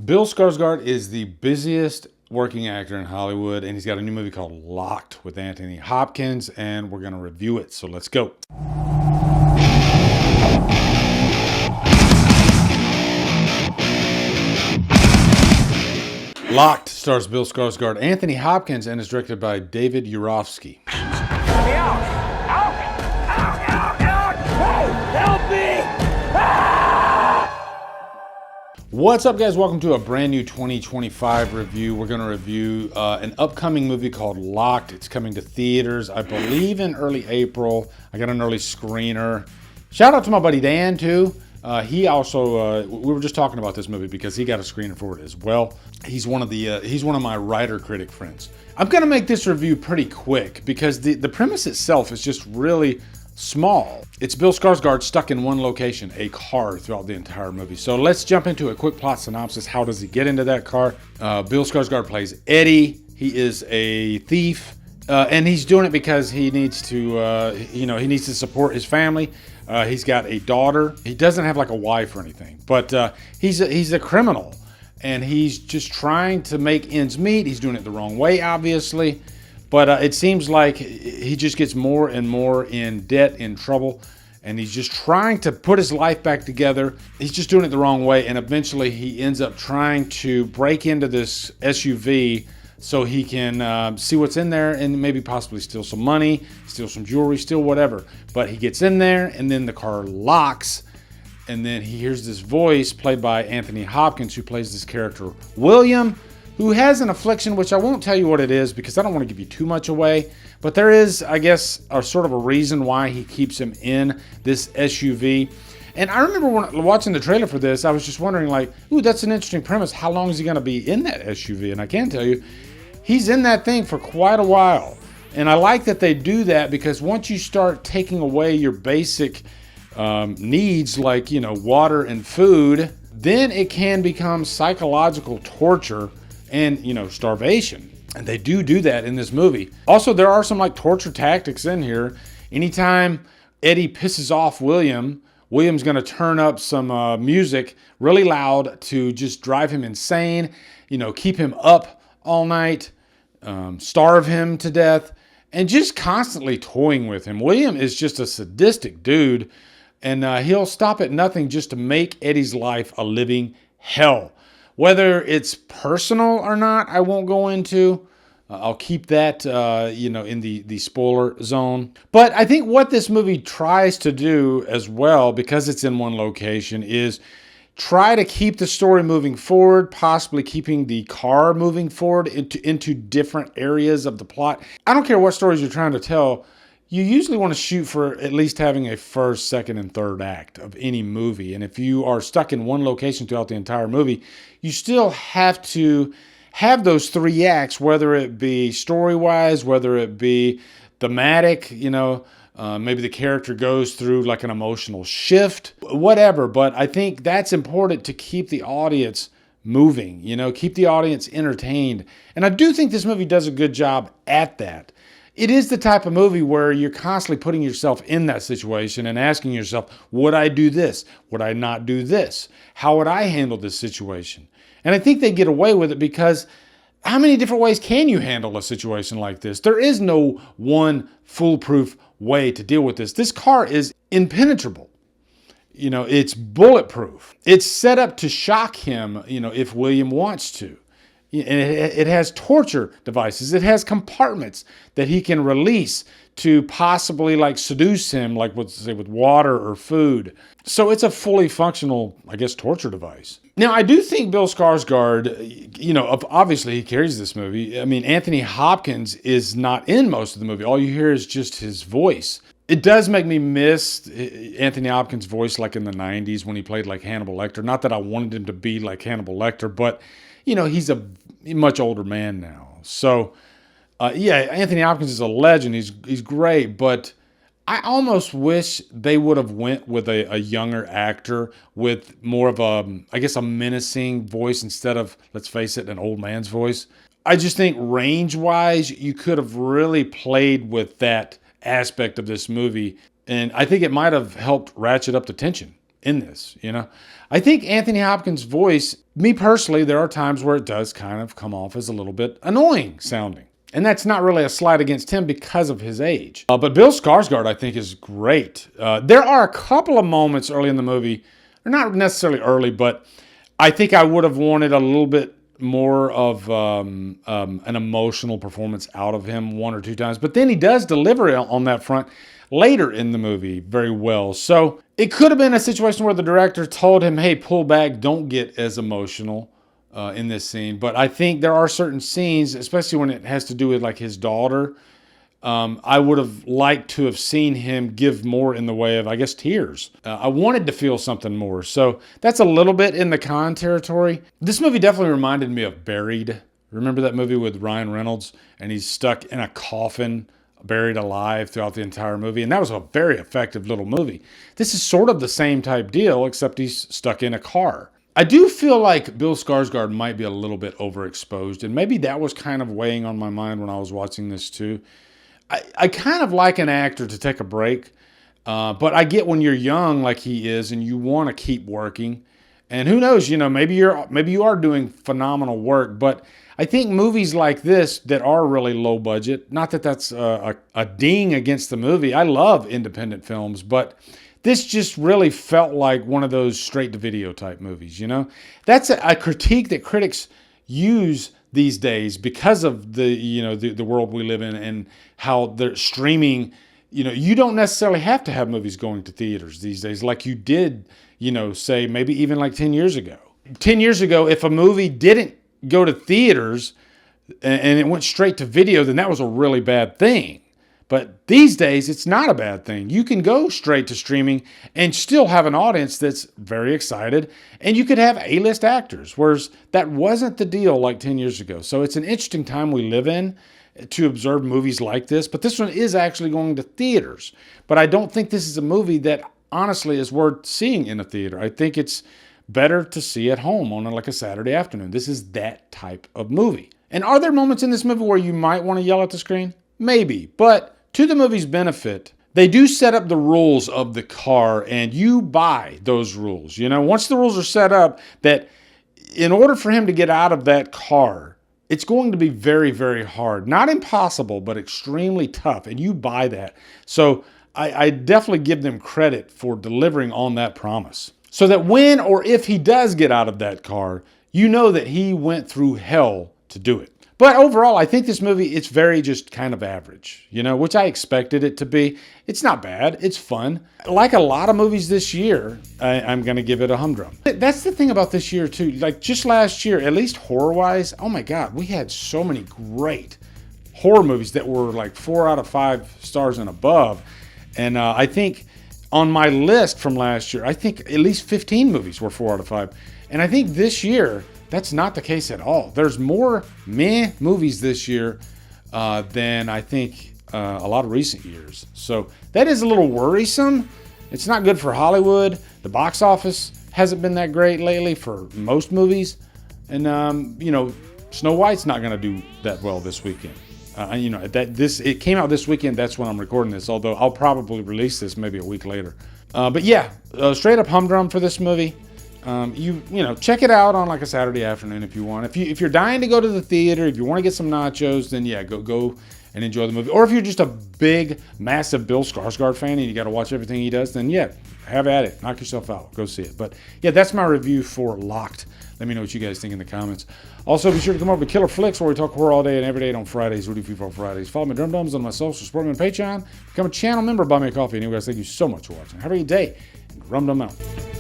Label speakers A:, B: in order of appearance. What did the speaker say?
A: Bill Skarsgard is the busiest working actor in Hollywood, and he's got a new movie called Locked with Anthony Hopkins, and we're going to review it. So let's go. Locked stars Bill Skarsgard, Anthony Hopkins, and is directed by David Urofsky.
B: Let me out! Out! Out! Out! Out! Hey! Help me!
A: What's up, guys? Welcome to a brand new 2025 review. We're going to review an upcoming movie called Locked. It's coming to theaters, I believe, in early April. I got an early screener. Shout out to my buddy Dan, too. He also, we were just talking about this movie because he got a screener for it as well. He's one of my writer critic friends. I'm going to make this review pretty quick because the premise itself is just really small. It's Bill Skarsgard stuck in one location, a car, throughout the entire movie. So let's jump into a quick plot synopsis. How does he get into that car? Bill Skarsgard plays Eddie. He is a thief, and he's doing it because he needs to, he needs to support his family. He's got a daughter. He doesn't have like a wife or anything, but he's a criminal, and he's just trying to make ends meet. He's doing it the wrong way, obviously. But it seems like he just gets more and more in debt, in trouble, and he's just trying to put his life back together. He's just doing it the wrong way, and eventually he ends up trying to break into this SUV so he can see what's in there and maybe possibly steal some money, steal some jewelry, steal whatever. But he gets in there, and then the car locks, and then he hears this voice played by Anthony Hopkins, who plays this character, William, who has an affliction, which I won't tell you what it is because I don't want to give you too much away. But there is, I guess, a sort of a reason why he keeps him in this SUV. And I remember when watching the trailer for this, I was just wondering, like, ooh, that's an interesting premise. How long is he going to be in that SUV? And I can tell you, he's in that thing for quite a while. And I like that they do that because once you start taking away your basic needs, like, water and food, then it can become psychological torture and, starvation. And they do that in this movie. Also, there are some like torture tactics in here. Anytime Eddie pisses off William's going to turn up some music really loud to just drive him insane, keep him up all night, starve him to death, and just constantly toying with him. William is just a sadistic dude, and he'll stop at nothing just to make Eddie's life a living hell. Whether it's personal or not, I won't go into. I'll keep that, in the spoiler zone. But I think what this movie tries to do as well, because it's in one location, is try to keep the story moving forward, possibly keeping the car moving forward into different areas of the plot. I don't care what stories you're trying to tell. You usually want to shoot for at least having a first, second, and third act of any movie. And if you are stuck in one location throughout the entire movie, you still have to have those three acts, whether it be story-wise, whether it be thematic, maybe the character goes through like an emotional shift, whatever. But I think that's important to keep the audience moving, keep the audience entertained. And I do think this movie does a good job at that. It is the type of movie where you're constantly putting yourself in that situation and asking yourself, would I do this? Would I not do this? How would I handle this situation? And I think they get away with it because how many different ways can you handle a situation like this? There is no one foolproof way to deal with this. This car is impenetrable. It's bulletproof. It's set up to shock him, if William wants to. And it has torture devices. It has compartments that he can release to possibly like seduce him, like with water or food. So it's a fully functional, I guess, torture device. Now, I do think Bill Skarsgard, obviously he carries this movie. I mean, Anthony Hopkins is not in most of the movie. All you hear is just his voice. It does make me miss Anthony Hopkins' voice like in the 90s when he played like Hannibal Lecter. Not that I wanted him to be like Hannibal Lecter, but he's a much older man now. So, Anthony Hopkins is a legend. He's great, but I almost wish they would have went with a younger actor with more of a menacing voice instead of, let's face it, an old man's voice. I just think range-wise, you could have really played with that aspect of this movie, and I think it might have helped ratchet up the tension. in this, you know? I think Anthony Hopkins' voice, me personally, there are times where it does kind of come off as a little bit annoying sounding. And that's not really a slight against him because of his age. But Bill Skarsgard, I think, is great. There are a couple of moments early in the movie, they're not necessarily early, but I think I would have wanted a little bit more of an emotional performance out of him one or two times. But then he does deliver on that front later in the movie very well. So it could have been a situation where the director told him, hey, pull back, don't get as emotional in this scene. But I think there are certain scenes, especially when it has to do with like his daughter, I would have liked to have seen him give more in the way of, I guess, tears. I wanted to feel something more. So that's a little bit in the con territory. This movie definitely reminded me of Buried. Remember that movie with Ryan Reynolds? And he's stuck in a coffin, buried alive throughout the entire movie. And that was a very effective little movie. This is sort of the same type deal, except he's stuck in a car. I do feel like Bill Skarsgård might be a little bit overexposed. And maybe that was kind of weighing on my mind when I was watching this too. I kind of like an actor to take a break, but I get when you're young like he is and you want to keep working. And who knows, you know, maybe you are doing phenomenal work, but I think movies like this that are really low budget, not that that's a ding against the movie. I love independent films, but this just really felt like one of those straight to video type movies, you know? That's a critique that critics use these days because of the world we live in and how they're streaming. You know, you don't necessarily have to have movies going to theaters these days like you did, you know, say maybe even like 10 years ago. 10 years ago, if a movie didn't go to theaters and it went straight to video, then that was a really bad thing. But these days, it's not a bad thing. You can go straight to streaming and still have an audience that's very excited. And you could have A-list actors, whereas that wasn't the deal like 10 years ago. So it's an interesting time we live in to observe movies like this. But this one is actually going to theaters. But I don't think this is a movie that honestly is worth seeing in a theater. I think it's better to see at home on like a Saturday afternoon. This is that type of movie. And are there moments in this movie where you might want to yell at the screen? Maybe, but to the movie's benefit, they do set up the rules of the car and you buy those rules. You know, once the rules are set up that in order for him to get out of that car, it's going to be very, very hard. Not impossible, but extremely tough. And you buy that. So I definitely give them credit for delivering on that promise. So that when or if he does get out of that car, you know that he went through hell to do it. But overall, I think this movie, it's very just kind of average, you know, which I expected it to be. It's not bad. It's fun. Like a lot of movies this year, I'm going to give it a humdrum. That's the thing about this year, too. Like just last year, at least horror-wise, oh my God, we had so many great horror movies that were like 4 out of 5 stars and above. And I think on my list from last year, I think at least 15 movies were 4 out of 5. And I think this year, that's not the case at all. There's more meh movies this year than I think a lot of recent years. So that is a little worrisome. It's not good for Hollywood. The box office hasn't been that great lately for most movies. And, you know, Snow White's not going to do that well this weekend. You know, it came out this weekend. That's when I'm recording this, although I'll probably release this maybe a week later. But yeah, straight up humdrum for this movie. You know, check it out on like a Saturday afternoon if you want. If you're dying to go to the theater, if you want to get some nachos, then yeah, go and enjoy the movie. Or if you're just a big, massive Bill Skarsgård fan and you got to watch everything he does, then yeah, have at it. Knock yourself out. Go see it. But yeah, that's my review for Locked. Let me know what you guys think in the comments. Also, be sure to come over to Killer Flicks, where we talk horror all day and every day on Fridays, Rudy Free for Fridays. Follow me, Drumdums, on my social, support me on Patreon. Become a channel member, buy me a coffee. Anyway, guys, thank you so much for watching. Have a great day. And Drumdum out.